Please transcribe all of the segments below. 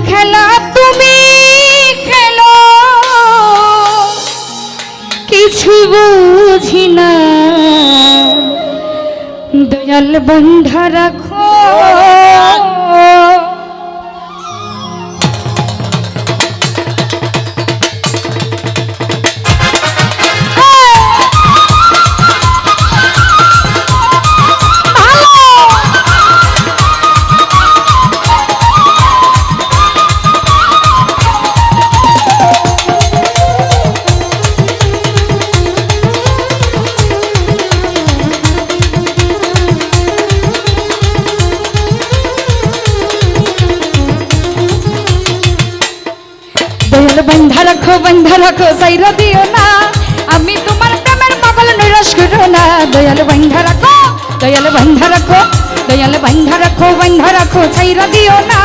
খেলা তুমি খেলো, কিছু বুঝি না, দয়াল বন্ধা রাখো। বন্ধা রাখো সাইরা দিও না, আমি তোমার প্রেমের পাগল নৈরাশ করো না। দয়াল বন্ধা রাখো, দয়াল বন্ধা রাখো, দয়াল বন্ধা রাখো, বন্ধা রাখো সাইরা দিও না,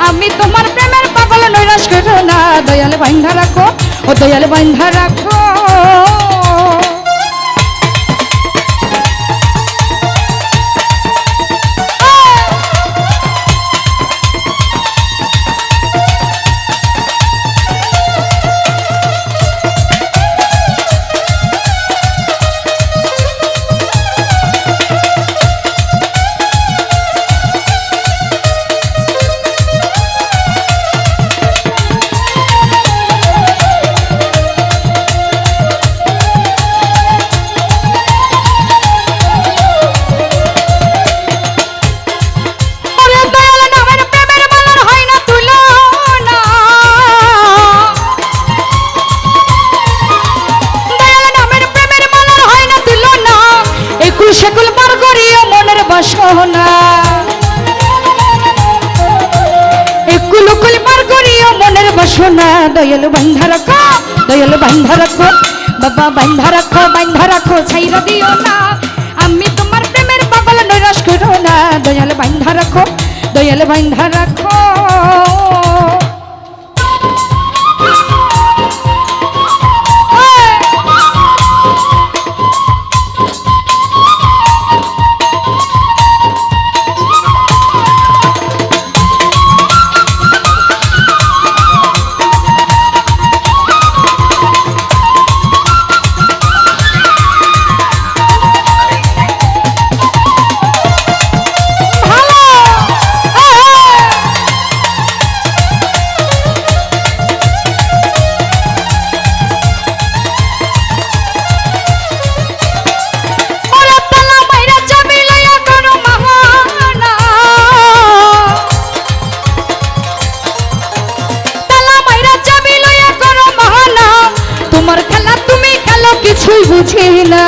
আমি তোমার প্রেমের পাগল নৈরাশ করো না। দয়াল বন্ধা রাখো, ও দয়াল বন্ধা রাখো। সেকুল পার করিও মনের বাসনা, একুল কুল পার করিও মনের বাসনা। দয়াল বন্ধা রাখো, দয়াল বন্ধা রাখো, বাবা বন্ধা রাখো, বন্ধা রাখো ছাইরা দিও না, আমি তোমার প্রেমের পাগল নৈরাশ করো না। দয়াল বন্ধা রাখো, দয়াল বন্ধা রাখো। কিছুই বুঝি না,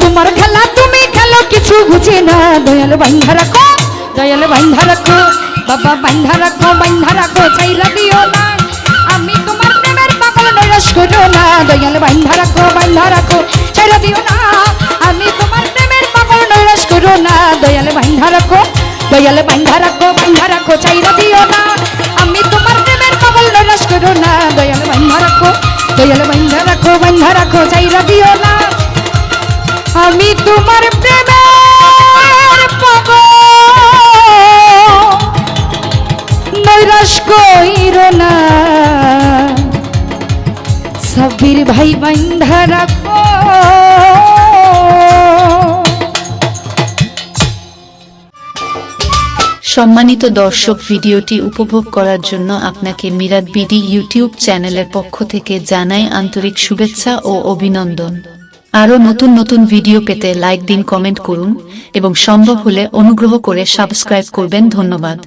তোমার খেলা তুমি খেলো, কিছু বুঝি না। দয়াল বন্ধা রাখো, দয়াল বন্ধা রাখো, বাবা বন্ধা রাখো, বন্ধা রাখো ছাইরা দিও না, আমি তোমার প্রেমের পাগল নৈরাশ করো না। দয়াল বন্ধা রাখো, বন্ধা রাখো ছাইরা দিও না, আমি তোমার প্রেমের পাগল নৈরাশ করো না। দয়াল বন্ধা রাখো, দয়াল বন্ধা রাখো, বন্ধা রাখো ছাইরা দিও না, আমি তোমার প্রেমের পাগল নৈরাশ করো না। দয়াল বন্ধা রাখো, দয়াল বন্ধা রাখো, বন্ধা রাখো ছাইরা দিও না, আমি তোমার প্রেমের পাগল নৈরাশ কইরো না। সাব্বির ভাই বন্ধা রাখো। সম্মানিত দর্শক, ভিডিওটি উপভোগ করার জন্য আপনাকে মিরাত বিডি ইউটিউব চ্যানেলের পক্ষ থেকে জানাই আন্তরিক শুভেচ্ছা ও অভিনন্দন। আরও নতুন নতুন ভিডিও পেতে লাইক দিন, কমেন্ট করুন এবং সম্ভব হলে অনুগ্রহ করে সাবস্ক্রাইব করবেন। ধন্যবাদ।